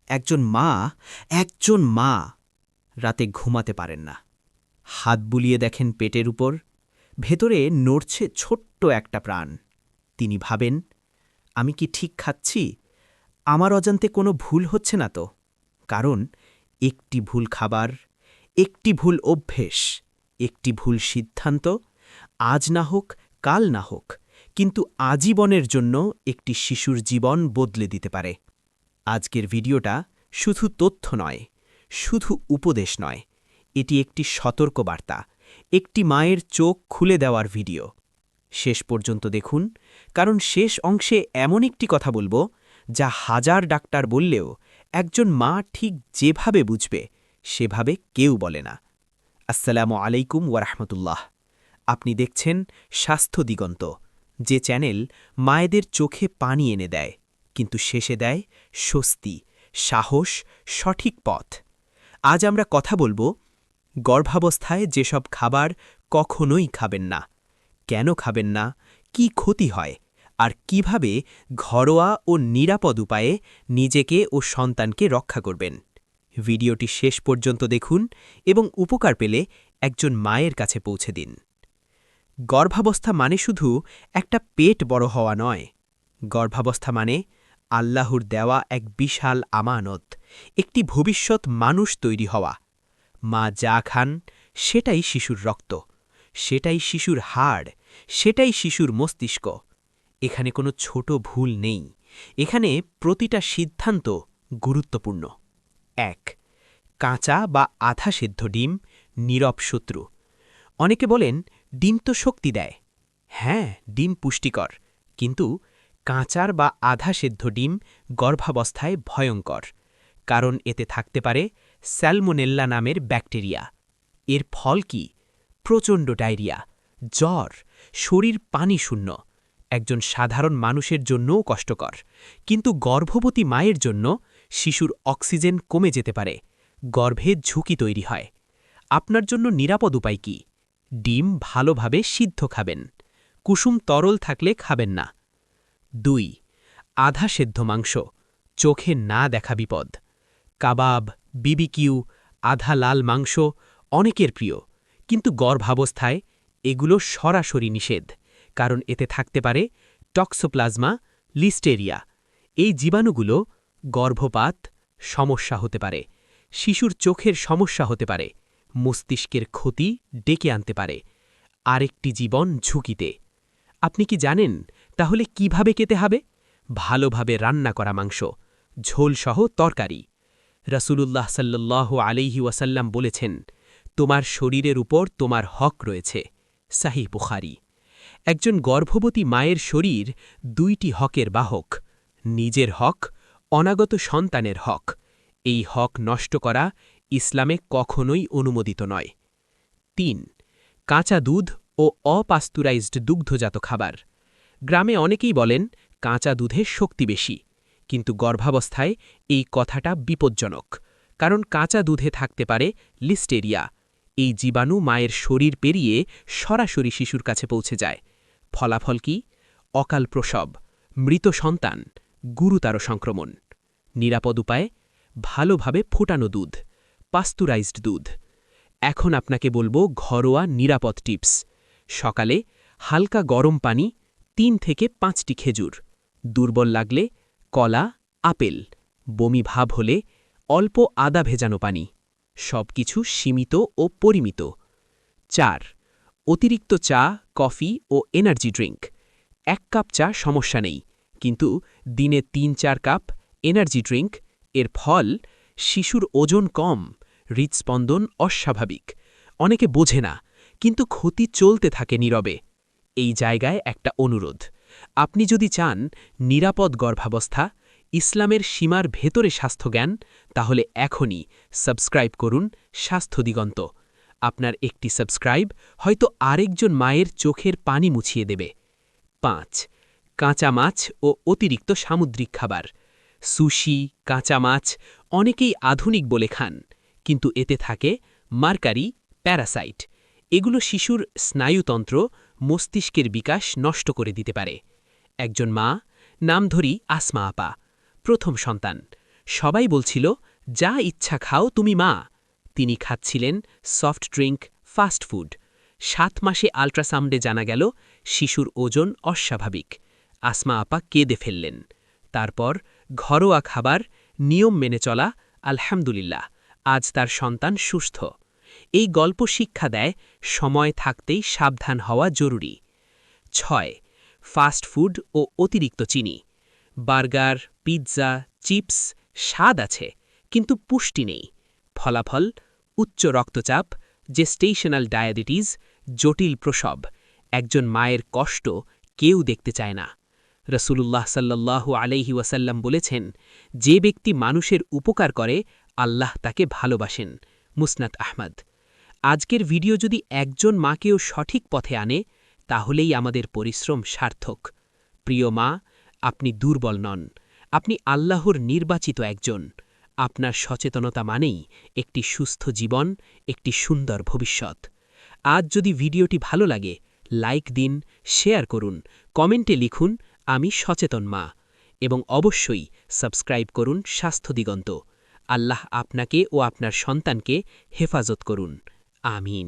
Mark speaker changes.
Speaker 1: একজন মা রাতে ঘুমাতে পারেন না। হাত বুলিয়ে দেখেন পেটের উপর, ভেতরে নড়ছে ছোট্ট একটা প্রাণ। তিনি ভাবেন, আমি কি ঠিক খাচ্ছি? আমার অজান্তে কোনো ভুল হচ্ছে না তো? কারণ একটি ভুল খাবার, একটি ভুল অভ্যেস, একটি ভুল সিদ্ধান্ত, আজ না হোক কাল না হোক, কিন্তু আজীবনের জন্য একটি শিশুর জীবন বদলে দিতে পারে। আজকের ভিডিওটা শুধু তথ্য নয়, শুধু উপদেশ নয়, এটি একটি সতর্কবার্তা, একটি মায়ের চোখ খুলে দেওয়ার ভিডিও। শেষ পর্যন্ত দেখুন, কারণ শেষ অংশে এমন একটি কথা বলবো যা হাজার ডাক্তার বললেও একজন মা ঠিক যেভাবে বুঝবে সেভাবে কেউ বলে না। আসসালামু আলাইকুম ওয়ারাহমাতুল্লাহ। আপনি দেখছেন স্বাস্থ্য দিগন্ত, যে চ্যানেল মায়েদের চোখে পানি এনে দেয়, কিন্তু শেষে দেয় স্বস্তি, সাহস, সঠিক পথ। আজ আমরা কথা বলবো গর্ভাবস্থায় যেসব খাবার কখনোই খাবেন না, কেন খাবেন না, কি ক্ষতি হয়, আর কিভাবে ঘরোয়া ও নিরাপদ উপায়ে নিজেকে ও সন্তানকে রক্ষা করবেন। ভিডিওটি শেষ পর্যন্ত দেখুন এবং উপকার পেলে একজন মায়ের কাছে পৌঁছে দিন। গর্ভাবস্থা মানে শুধু একটা পেট বড় হওয়া নয়। গর্ভাবস্থা মানে আল্লাহর দেওয়া এক বিশাল আমানত, একটি ভবিষ্যৎ মানুষ তৈরি হওয়া। মা যা খান সেটাই শিশুর রক্ত, সেটাই শিশুর হাড়, সেটাই শিশুর মস্তিষ্ক। এখানে কোনো ছোট ভুল নেই, এখানে প্রতিটা সিদ্ধান্ত গুরুত্বপূর্ণ। ১. কাঁচা বা আধা সেদ্ধ ডিম নীরব শত্রু। অনেকে বলেন ডিম তো শক্তি দেয়। হ্যাঁ, ডিম পুষ্টিকর, কিন্তু কাঁচার বা আধা সেদ্ধ ডিম গর্ভাবস্থায় ভয়ঙ্কর, কারণ এতে থাকতে পারে স্যালমোনেল্লা নামের ব্যাকটেরিয়া। এর ফল কি? প্রচণ্ড ডায়রিয়া, জ্বর, শরীর পানি শূন্য। একজন সাধারণ মানুষের জন্যও কষ্টকর, কিন্তু গর্ভবতী মায়ের জন্য শিশুর অক্সিজেন কমে যেতে পারে, গর্ভে ঝুঁকি তৈরি হয়। আপনার জন্য নিরাপদ উপায় কি? ডিম ভালোভাবে সিদ্ধ খাবেন, কুসুম তরল থাকলে খাবেন না। ২. আধা সেদ্ধ মাংস, চোখে না দেখা বিপদ। কাবাব, বিবিকিউ, আধা লাল মাংস অনেকের প্রিয়, কিন্তু গর্ভাবস্থায় এগুলো সরাসরি নিষেধ, কারণ এতে থাকতে পারে টক্সোপ্লাজমা, লিস্টেরিয়া। এই জীবাণুগুলো গর্ভপাত সমস্যা হতে পারে, শিশুর চোখের সমস্যা হতে পারে, মস্তিষ্কের ক্ষতি ডেকে আনতে পারে, আরেকটি জীবন ঝুঁকিতে। আপনি কি জানেন তাহলে কিভাবে খেতে হবে? ভালোভাবে রান্না করা মাংস, ঝোলসহ তরকারি। রাসূলুল্লাহ সাল্লাল্লাহু আলাইহি ওয়াসাল্লাম বলেছেন, তোমার শরীরের উপর তোমার হক রয়েছে। সাহিহ বুখারী। একজন গর্ভবতী মায়ের শরীর ২টি হকের বাহক, নিজের হক, অনাগত সন্তানের হক। এই হক নষ্ট করা ইসলামে কখনোই অনুমোদিত নয়। ৩. কাঁচা দুধ ও অপাস্তুরাইজড দুগ্ধজাত খাবার। গ্রামে অনেকেই বলেন কাঁচা দুধে শক্তি বেশি, কিন্তু গর্ভাবস্থায় এই কথাটা বিপজ্জনক, কারণ কাঁচা দুধে থাকতে পারে লিস্টেরিয়া। এই জীবাণু মায়ের শরীর পেরিয়ে সরাসরি শিশুর কাছে পৌঁছে যায়। ফলাফল কি? অকাল প্রসব, মৃত সন্তান, গুরুতর সংক্রমণ। নিরাপদ উপায়? ভালোভাবে ফোটানো দুধ, পাস্তুরাইজড দুধ। এখন আপনাকে বলবো ঘরোয়া নিরাপদ টিপস। সকালে হালকা গরম পানি, ৩ থেকে ৫টি খেজুর। দুর্বল লাগলে কলা, আপেল। বমি ভাব হলে অল্প আদা ভেজানো পানি। সবকিছু সীমিত ও পরিমিত। ৪. অতিরিক্ত চা, কফি ও এনার্জি ড্রিঙ্ক। ১ কাপ চা সমস্যা নেই, কিন্তু দিনে ৩-৪ কাপ এনার্জি ড্রিঙ্ক। এর ফল শিশুর ওজন কম, হৃদস্পন্দন অস্বাভাবিক। অনেকে বোঝে না, কিন্তু ক্ষতি চলতে থাকে নীরবে। এই জায়গায় একটা অনুরোধ। আপনি যদি চান নিরাপদ গর্ভাবস্থা, ইসলামের সীমার ভেতরে স্বাস্থ্যজ্ঞান, তাহলে এখনই সাবস্ক্রাইব করুন স্বাস্থ্য দিগন্ত। আপনার একটি সাবস্ক্রাইব হয়তো আরেকজন মায়ের চোখের পানি মুছিয়ে দেবে। ৫. কাঁচা মাছ ও অতিরিক্ত সামুদ্রিক খাবার। সুশি, কাঁচা মাছ অনেকেই আধুনিক বলে খান, কিন্তু এতে থাকে মার্কারি, প্যারাসাইট। এগুলো শিশুর স্নায়ুতন্ত্র, মস্তিষ্কের বিকাশ নষ্ট করে দিতে পারে। একজন মা, নাম ধরি আসমা আপা, প্রথম সন্তান,
Speaker 2: সবাই বলছিল, যা ইচ্ছা খাও তুমি মা। তিনি খাচ্ছিলেন সফট ড্রিঙ্ক, ফাস্ট ফুড। 7 মাসে আল্ট্রাসাউন্ডে জানা গেল শিশুর ওজন অস্বাভাবিক। আসমা আপা কেঁদে ফেললেন। তারপর ঘরোয়া খাবার, নিয়ম মেনে চলা, আলহামদুলিল্লাহ আজ তার সন্তান সুস্থ। এই গল্প শিক্ষা দেয়, সময় থাকতেই সাবধান হওয়া জরুরি। 6. ফাস্ট ফুড ও অতিরিক্ত চিনি। বার্গার, পিৎজা, চিপস স্বাদ আছে, কিন্তু পুষ্টি নেই। ফলাফল উচ্চ রক্তচাপ, জেস্টেশনাল ডায়াবেটিস, জটিল প্রসব। একজন মায়ের কষ্ট কেউ দেখতে চায় না। রসুলুল্লাহ সাল্লাল্লাহু আলাইহি ওয়াসাল্লাম বলেছেন, যে ব্যক্তি মানুষের উপকার করে আল্লাহ তাকে ভালোবাসেন। মুসনাদ আহমদ। আজকের ভিডিও যদি একজন মাকেও সঠিক পথে আনে, তাহলেই আমাদের পরিশ্রম সার্থক। প্রিয় মা, আপনি দুর্বল নন, আপনি আল্লাহর নির্বাচিত একজন। আপনার সচেতনতা মানেই একটি সুস্থ জীবন, একটি সুন্দর ভবিষ্যৎ। আজ যদি ভিডিওটি ভালো লাগে, লাইক দিন, শেয়ার করুন, কমেন্টে লিখুন আমি সচেতন মা, এবং অবশ্যই সাবস্ক্রাইব করুন স্বাস্থ্য দিগন্ত। আল্লাহ আপনাকে ও আপনার সন্তানকে হেফাজত করুন। আমিন।